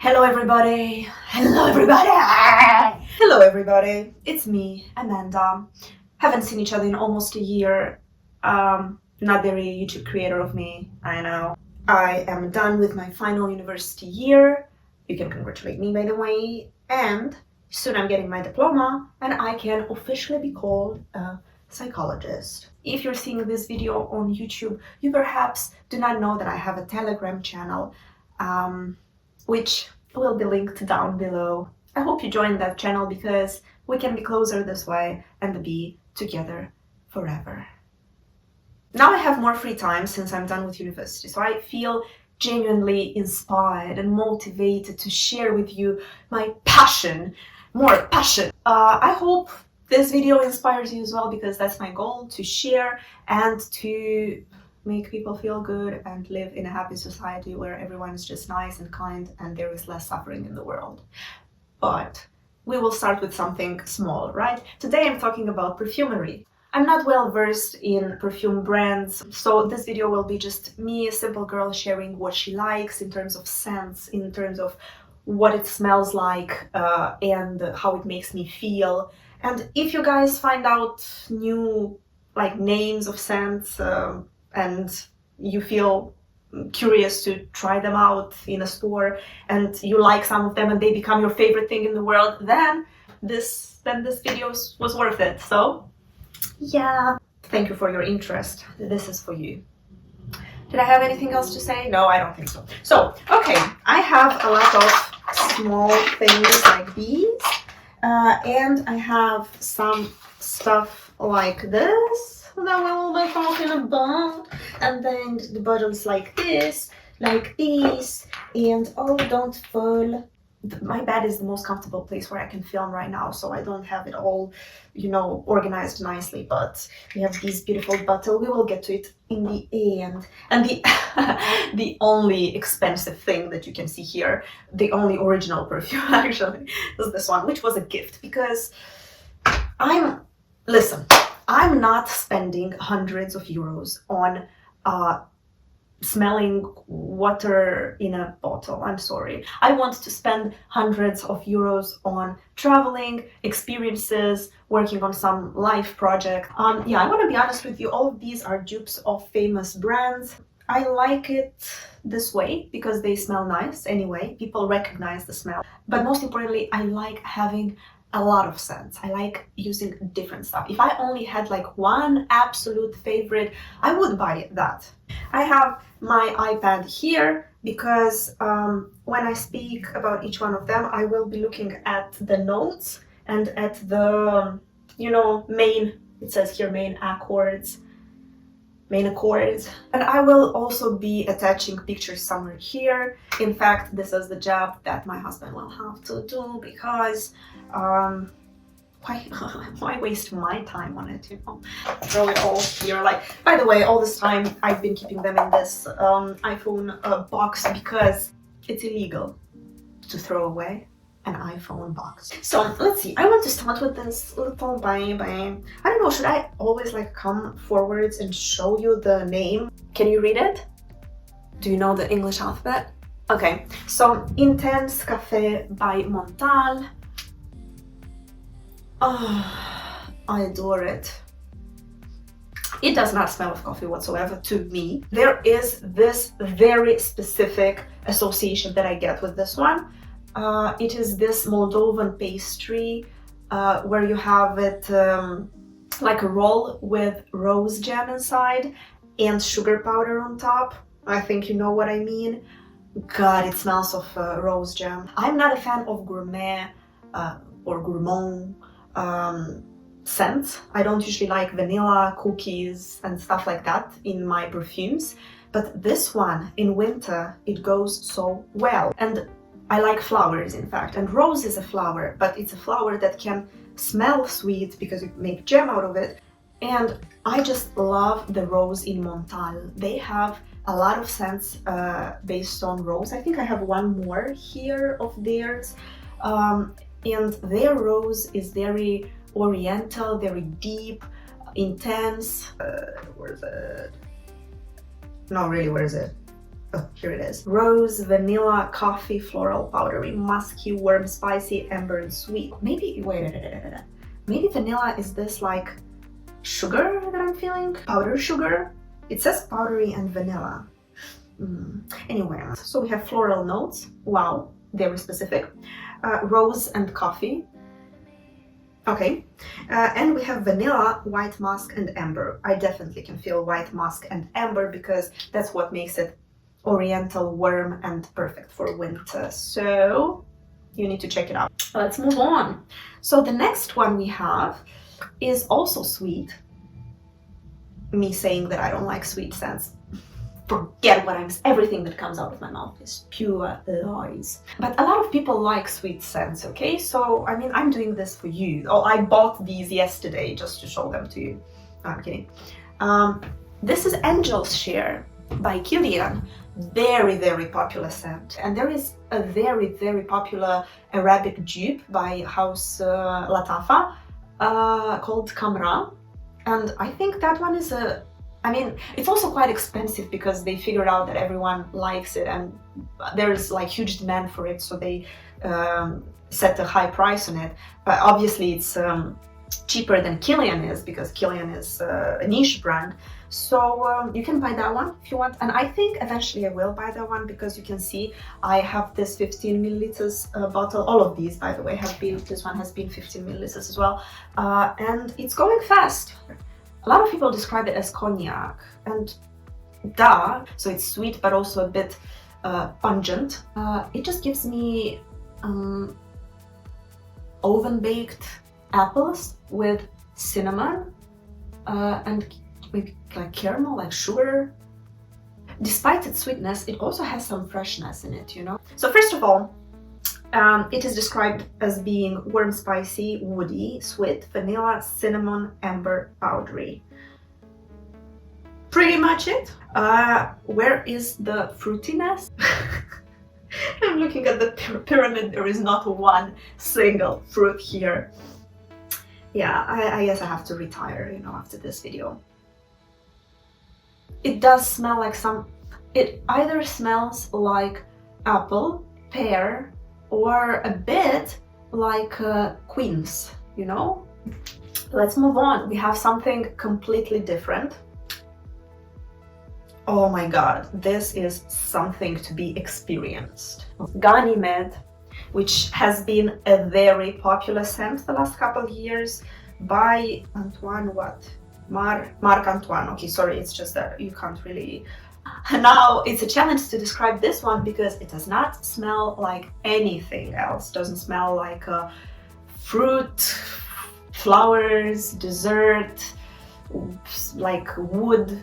Hello everybody! Hello everybody! Hello everybody! It's me, Amanda. Haven't seen each other in almost a year. Not very YouTube creator of me, I know. I am done with my final university year. You can congratulate me, by the way. And soon I'm getting my diploma and I can officially be called a psychologist. If you're seeing this video on YouTube, you perhaps do not know that I have a Telegram channel, which will be linked down below. I hope you join that channel because we can be closer this way and be together forever. Now I have more free time since I'm done with university, so I feel genuinely inspired and motivated to share with you my passion, more passion. I hope this video inspires you as well, because that's my goal, to share and to make people feel good and live in a happy society where everyone is just nice and kind and there is less suffering in the world. But we will start with something small, right? Today I'm talking about perfumery. I'm not well versed in perfume brands, so this video will be just me, a simple girl, sharing what she likes in terms of scents, in terms of what it smells like, and how it makes me feel. And if you guys find out new names of scents, and you feel curious to try them out in a store and you like some of them and they become your favorite thing in the world, then this video was worth it. So yeah, thank you for your interest. This is for you. Did I have anything else to say? No, I don't think so. So, okay, I have a lot of small things like these, and I have some stuff like this that we will be talking about, and then the bottles like this, like these, and oh, don't fall. My bed is the most comfortable place where I can film right now, so I don't have it all, organized nicely, but we have this beautiful bottle. We will get to it in the end. And the only expensive thing that you can see here, the only original perfume actually, is this one, which was a gift, because I'm not spending hundreds of euros on smelling water in a bottle. I'm sorry. I want to spend hundreds of euros on traveling, experiences, working on some life project. Yeah, I want to be honest with you, all of these are dupes of famous brands. I like it this way because they smell nice anyway. People recognize the smell. But most importantly, I like having a lot of scents. I like using different stuff. If I only had one absolute favorite, I would buy that. I have my iPad here because when I speak about each one of them, I will be looking at the notes and at the, main, it says here main accords. And I will also be attaching pictures somewhere here. In fact, this is the job that my husband will have to do, because why waste my time on it, throw it all here. By the way, all this time I've been keeping them in this iPhone box because it's illegal to throw away an iPhone box. So let's see, I want to start with this little I don't know, should I always come forwards and show you the name? Can you read it? Do you know the English alphabet? Okay, so Intense Cafe by Montale. Oh, I adore it. It does not smell of coffee whatsoever to me. There is this very specific association that I get with this one. It is this Moldovan pastry where you have it like a roll with rose jam inside and sugar powder on top. I think you know what I mean. God, it smells of rose jam. I'm not a fan of gourmet or gourmand scents. I don't usually like vanilla, cookies and stuff like that in my perfumes, but this one in winter, it goes so well. And I like flowers, in fact, and rose is a flower, but it's a flower that can smell sweet because you make jam out of it. And I just love the rose in Montale. They have a lot of scents based on rose. I think I have one more here of theirs. And their rose is very oriental, very deep, intense. Where is it? No, really, where is it? Oh, here it is. Rose, vanilla, coffee, floral, powdery, musky, warm, spicy, amber, and sweet. Maybe, wait. Maybe vanilla is this like sugar that I'm feeling? Powder sugar? It says powdery and vanilla. Anyway, so we have floral notes. Wow, very specific. Rose and coffee. Okay, and we have vanilla, white musk, and amber. I definitely can feel white musk and amber because that's what makes it oriental, warm, and perfect for winter. So you need to check it out. Let's move on. So the next one we have is also sweet. Me saying that I don't like sweet scents. Forget what everything that comes out of my mouth is pure lies. But a lot of people like sweet scents, okay? So, I mean, I'm doing this for you. Oh, I bought these yesterday just to show them to you. No, I'm kidding. This is Angel's Share by Killian. Very, very popular scent. And there is a very, very popular Arabic dupe by House Latafa called Kamra. And I think that one is I mean, it's also quite expensive because they figured out that everyone likes it and there's like huge demand for it, so they set a high price on it. But obviously it's cheaper than Killian is because Killian is a niche brand. So you can buy that one if you want. And I think eventually I will buy that one because you can see I have this 15 milliliters bottle. All of these, by the way, have been, this one has been 15 milliliters as well. And it's going fast. A lot of people describe it as cognac, and duh, so it's sweet but also a bit pungent. It just gives me oven-baked apples with cinnamon and maybe like caramel, like sugar. Despite its sweetness, it also has some freshness in it, you know? So first of all, it is described as being warm, spicy, woody, sweet, vanilla, cinnamon, amber, powdery. Pretty much it. Where is the fruitiness? I'm looking at the pyramid. There is not one single fruit here. Yeah, I guess I have to retire, you know, after this video. It does smell like it either smells like apple, pear, or a bit like quince, you know? Let's move on. We have something completely different. Oh my god, this is something to be experienced. Ganymede, which has been a very popular scent the last couple of years by Antoine, Marc Antoine. Okay, sorry, it's just that you can't really... Now it's a challenge to describe this one because it does not smell like anything else. It doesn't smell like fruit, flowers, dessert, like wood.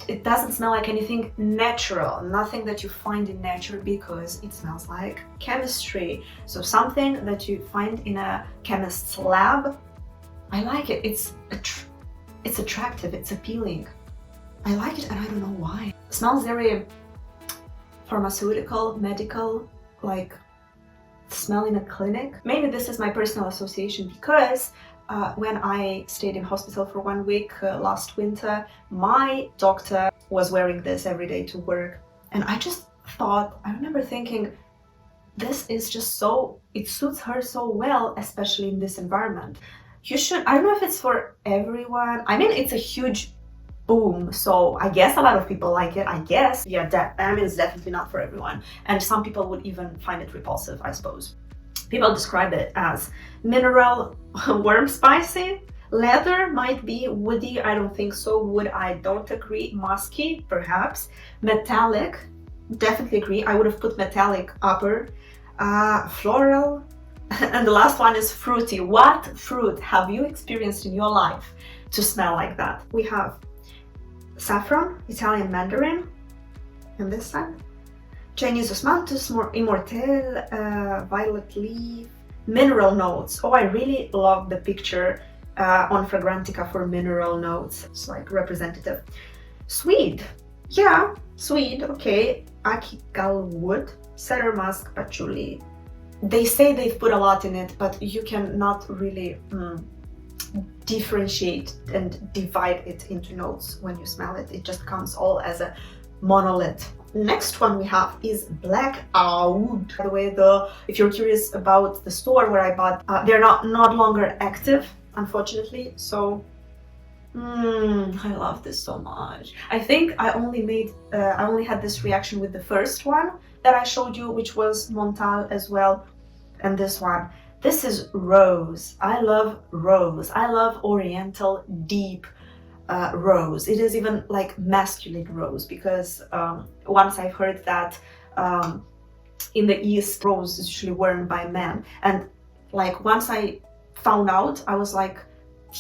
It doesn't smell like anything natural, nothing that you find in nature, because it smells like chemistry. So something that you find in a chemist's lab. I like it. It's attractive, it's appealing. I like it and I don't know why. It smells very pharmaceutical, medical, like smell in a clinic. Maybe this is my personal association because when I stayed in hospital for 1 week last winter, my doctor was wearing this every day to work. And I just thought, I remember thinking, this is just so, it suits her so well, especially in this environment. You should, I don't know if it's for everyone. I mean, it's a huge boom, so I guess a lot of people like it, I guess. Yeah, I mean, it's definitely not for everyone. And some people would even find it repulsive, I suppose. People describe it as mineral, warm, spicy. Leather might be woody, I don't think so. Wood, I don't agree. Musky, perhaps. Metallic, definitely agree. I would have put metallic upper. Floral. And the last one is fruity. What fruit have you experienced in your life to smell like that? We have saffron, Italian mandarin, and this side. Chinese osmanthus, immortelle, violet leaf, mineral notes. Oh, I really love the picture on Fragrantica for mineral notes. It's like representative. Swede, yeah, Swede, okay. Achical wood, cedar musk, patchouli. They say they've put a lot in it, but you cannot really differentiate and divide it into notes when you smell it. It just comes all as a monolith. Next one we have is Black Aoud. By the way, if you're curious about the store where I bought, they're not longer active, unfortunately. So, I love this so much. I think I only had this reaction with the first one that I showed you, which was Montale as well, and this one. This is Rose. I love Rose. I love Oriental deep rose. It is even like masculine rose, because once I've heard that in the East rose is usually worn by men, and like once I found out, I was like,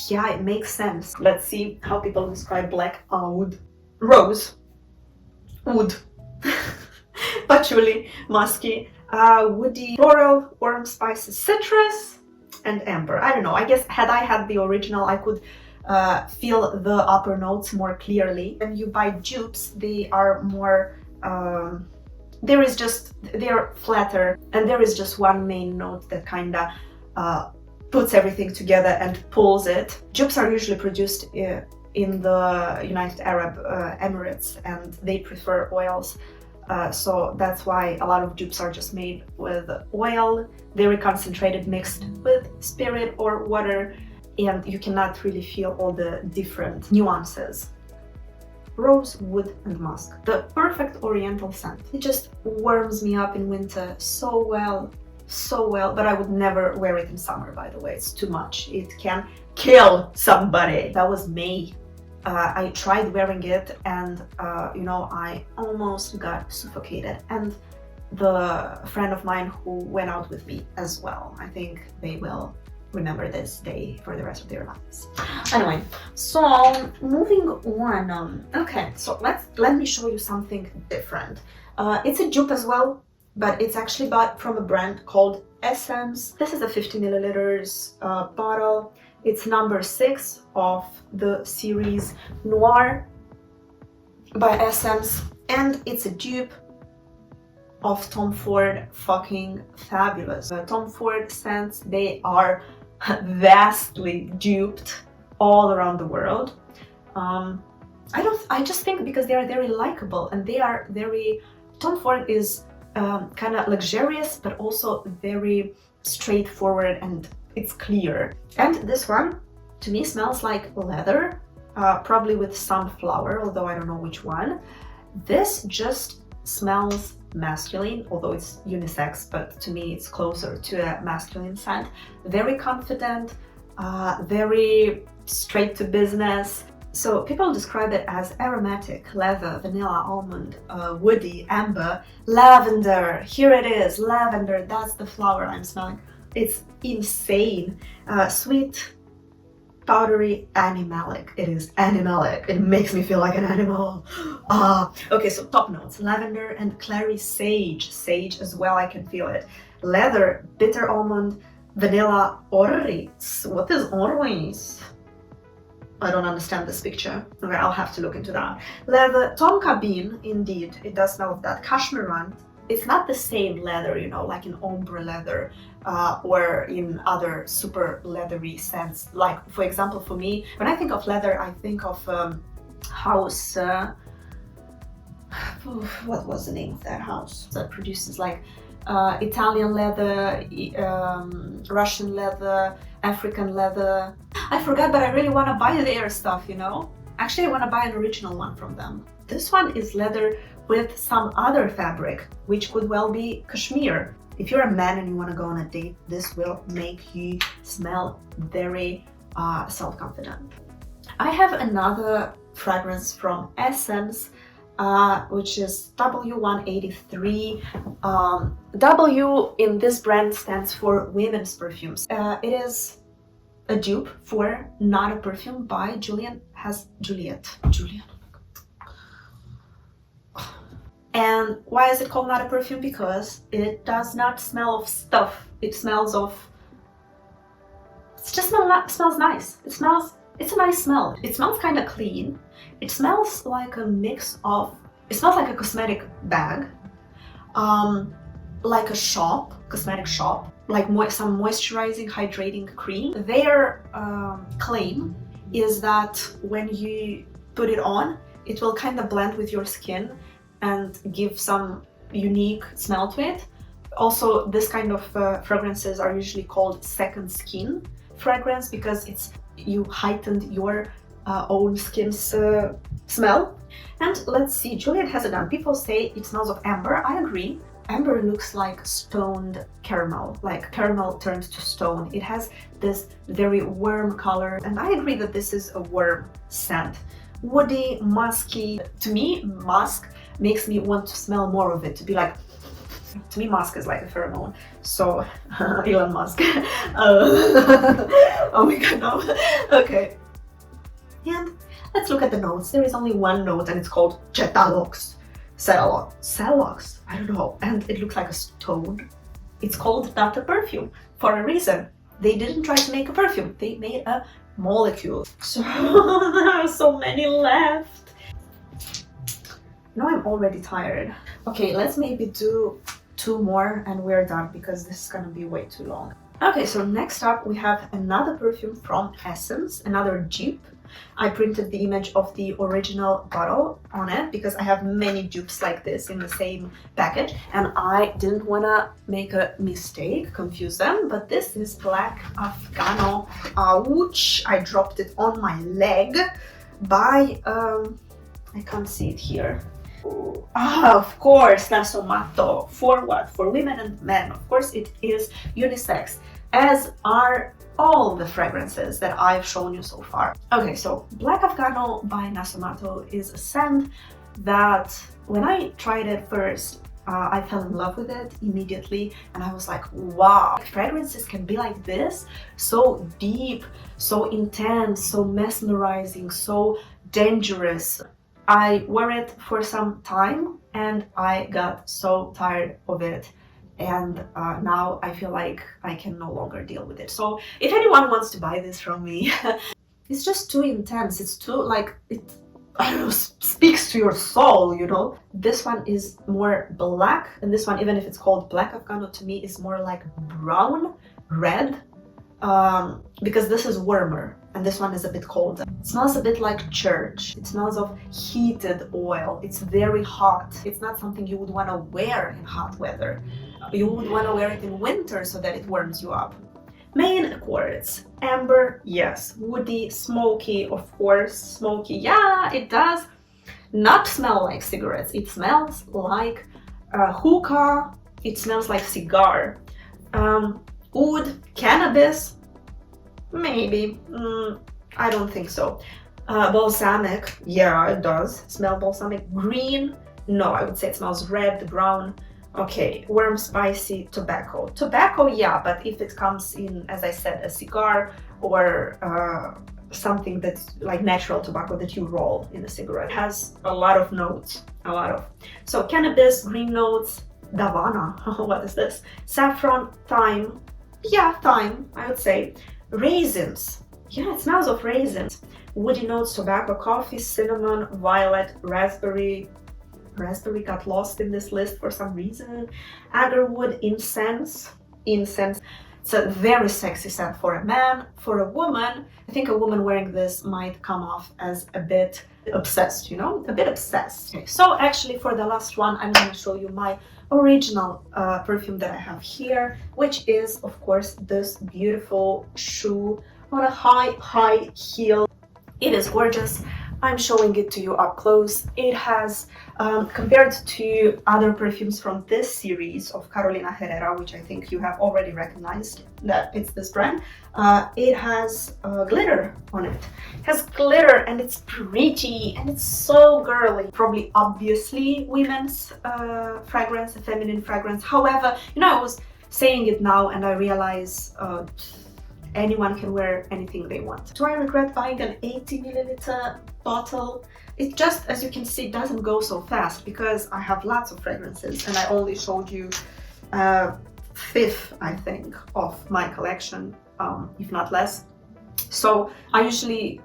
yeah, it makes sense. Let's see how people describe Black Oud. Rose, wood, patchouli, musky, woody, floral, warm spices, citrus, and amber. I don't know, I guess had I had the original, I could feel the upper notes more clearly. When you buy dupes, they are more, they're flatter, and there is just one main note that kinda puts everything together and pulls it. Dupes are usually produced in the United Arab Emirates, and they prefer oils. So that's why a lot of dupes are just made with oil, very concentrated, mixed with spirit or water, and you cannot really feel all the different nuances. Rose, wood, and musk. The perfect oriental scent. It just warms me up in winter so well, but I would never wear it in summer, by the way. It's too much. It can kill somebody. That was me. I tried wearing it, and I almost got suffocated. And the friend of mine who went out with me as well. I think they will remember this day for the rest of their lives. Anyway, so moving on. Okay, so let me show you something different. It's a dupe as well, but it's actually bought from a brand called Essence. This is a 50 milliliters bottle. It's number 6 of the series Noir by Essence, and it's a dupe of Tom Ford fucking fabulous. Tom Ford scents, they are vastly duped all around the world. I just think because they are very likable, and they are very, Tom Ford is kind of luxurious but also very straightforward, and it's clear. And this one to me smells like leather, probably with some flower, although I don't know which one. This just smells masculine, although it's unisex, but to me it's closer to a masculine scent. Very confident, very straight to business. So people describe it as aromatic, leather, vanilla, almond, woody, amber, lavender. Here it is, lavender, that's the flower I'm smelling. It's insane. Sweet, powdery, animalic. It is animalic. It makes me feel like an animal. Okay, so top notes: lavender and clary sage. Sage as well, I can feel it. Leather, bitter almond, vanilla, orris. What is orris? I don't understand this picture. Okay, I'll have to look into that. Leather, tonka bean, indeed, it does smell of that. Cashmere. It's not the same leather, like in ombre leather or in other super leathery scents. Like, for example, for me, when I think of leather, I think of house, what was the name of that house that produces like Italian leather, Russian leather, African leather. I forgot, but I really want to buy their stuff, Actually, I want to buy an original one from them. This one is leather with some other fabric, which could well be cashmere. If you're a man and you want to go on a date, this will make you smell very self-confident. I have another fragrance from Essence, which is W183. W in this brand stands for women's perfumes. It is a dupe for Not a Perfume by Juliette Has. Juliette. And why is it called Not a Perfume? Because it does not smell of stuff. It smells of... smells nice. It's a nice smell. It smells kind of clean. It smells like a mix of... It smells like a cosmetic bag, like a shop, cosmetic shop, like some moisturizing, hydrating cream. Their claim is that when you put it on, it will kind of blend with your skin and give some unique smell to it. Also, this kind of fragrances are usually called second skin fragrance because you heightened your own skin's smell. And let's see, Juliette has it done. People say it smells of amber. I agree. Amber looks like stoned caramel, like caramel turned to stone. It has this very warm color, and I agree that this is a warm scent. Woody, musky. To me, musk makes me want to smell more of it, to be like, to me musk is like a pheromone. So Elon Musk. Oh my god, no. Okay. And let's look at the notes. There is only one note and it's called Cetalox. Cetalox, I don't know. And it looks like a stone. It's called not a perfume for a reason. They didn't try to make a perfume. They made a molecule. So there are so many left. Now I'm already tired. Okay, let's maybe do 2 more and we're done because this is gonna be way too long. Okay, so next up we have another perfume from Essence, another dupe. I printed the image of the original bottle on it because I have many dupes like this in the same package and I didn't want to make a mistake, confuse them, but this is Black Afgano Aoud. I dropped it on my leg by, I can't see it here. Of course, Nasomatto. For what? For women and men. Of course, it is unisex, as are all the fragrances that I've shown you so far. Okay, so Black Afgano by Nasomatto is a scent that when I tried it first, I fell in love with it immediately and I was like, wow, fragrances can be like this, so deep, so intense, so mesmerizing, so dangerous. I wore it for some time and I got so tired of it. And now I feel like I can no longer deal with it. So if anyone wants to buy this from me, it's just too intense. It's too like, I don't know, speaks to your soul, you know? This one is more black, and this one, even if it's called Black Afgano, to me is more like brown, red, because this is warmer and this one is a bit colder. It smells a bit like church. It smells of heated oil. It's very hot. It's not something you would want to wear in hot weather. You would want to wear it in winter so that it warms you up. Main accords. Amber, yes. Woody, smoky, of course. Smoky, yeah, it does not smell like cigarettes. It smells like hookah. It smells like cigar. Oud, cannabis, maybe. I don't think so. Balsamic, yeah, it does smell balsamic. Green, no, I would say it smells red, brown. Okay, warm, spicy, tobacco. Tobacco, yeah, but if it comes in, as I said, a cigar or something that's like natural tobacco that you roll in a cigarette, it has a lot of notes, So cannabis, green notes, davana, what is this? Saffron, thyme, yeah, thyme, I would say. Raisins, yeah, it smells of raisins. Woody notes, tobacco, coffee, cinnamon, violet, raspberry got lost in this list for some reason. Agarwood, incense. It's a very sexy scent for a man. For a woman, I think a woman wearing this might come off as a bit obsessed, you know, a bit obsessed. Okay, so actually for the last one, I'm going to show you my original perfume that I have here, which is of course this beautiful shoe on a high heel. It is gorgeous. I'm showing it to you up close. It has, compared to other perfumes from this series of Carolina Herrera, which I think you have already recognized that it's this brand, it has glitter on it. It has glitter and it's pretty and it's so girly. Probably obviously women's fragrance, a feminine fragrance. However, you know, I was saying it now and I realize anyone can wear anything they want. Do I regret buying an 80 milliliter bottle? It just, as you can see, doesn't go so fast because I have lots of fragrances and I only showed you a fifth, I think, of my collection, if not less. So I usually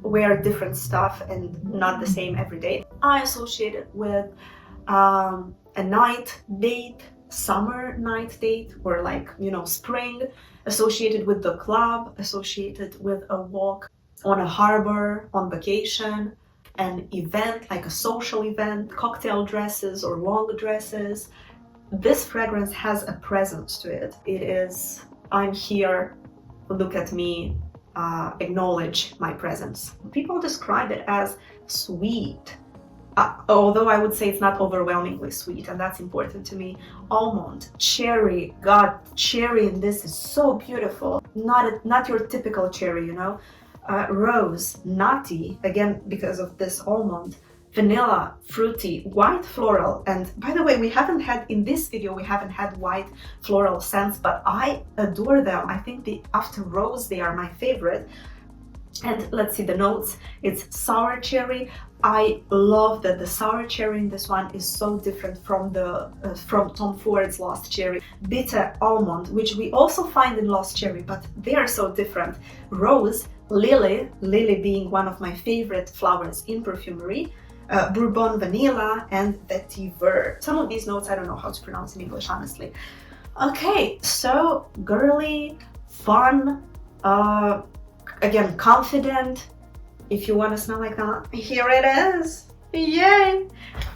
wear different stuff and not the same every day. I associate it with a night date, summer night date, or like, you know, spring, associated with the club, associated with a walk on a harbor, on vacation. an event, like a social event, cocktail dresses or long dresses, this fragrance has a presence to it. It is, I'm here, look at me, acknowledge my presence. People describe it as sweet, although I would say it's not overwhelmingly sweet, and that's important to me. Almond, cherry, God, cherry in this is so beautiful. Not your typical cherry, you know. Rose, nutty, again because of this almond. Vanilla, fruity, white floral, and by the way, we haven't had, in this video, we haven't had white floral scents, but I adore them. I think after rose, they are my favorite. And let's see the notes. It's sour cherry. I love that the sour cherry in this one is so different from from Tom Ford's Lost Cherry. Bitter almond, which we also find in Lost Cherry, but they are so different. Rose, lily being one of my favorite flowers in perfumery. Bourbon vanilla, and vetiver. Some of these notes I don't know how to pronounce in English, honestly. Okay, so girly, fun, again, confident. If you want to smell like that, here it is. Yay!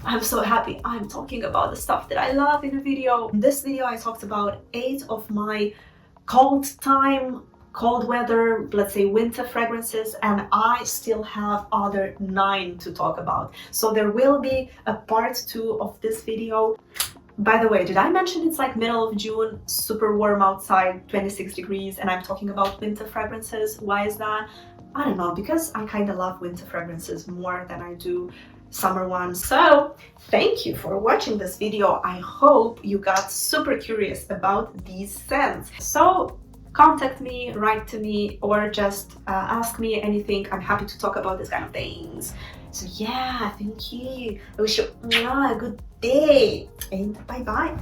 I'm so happy I'm talking about the stuff that I love in a video. In this video, I talked about 8 of my cold weather, let's say winter fragrances, and I still have other 9 to talk about. So there will be a part 2 of this video. By the way, did I mention it's like middle of June, super warm outside, 26 degrees, and I'm talking about winter fragrances? Why is that? I don't know, because I kind of love winter fragrances more than I do summer ones. So thank you for watching this video. I hope you got super curious about these scents. So contact me, write to me, or just ask me anything. I'm happy to talk about this kind of things. So yeah, thank you. I wish you a good day, and bye bye.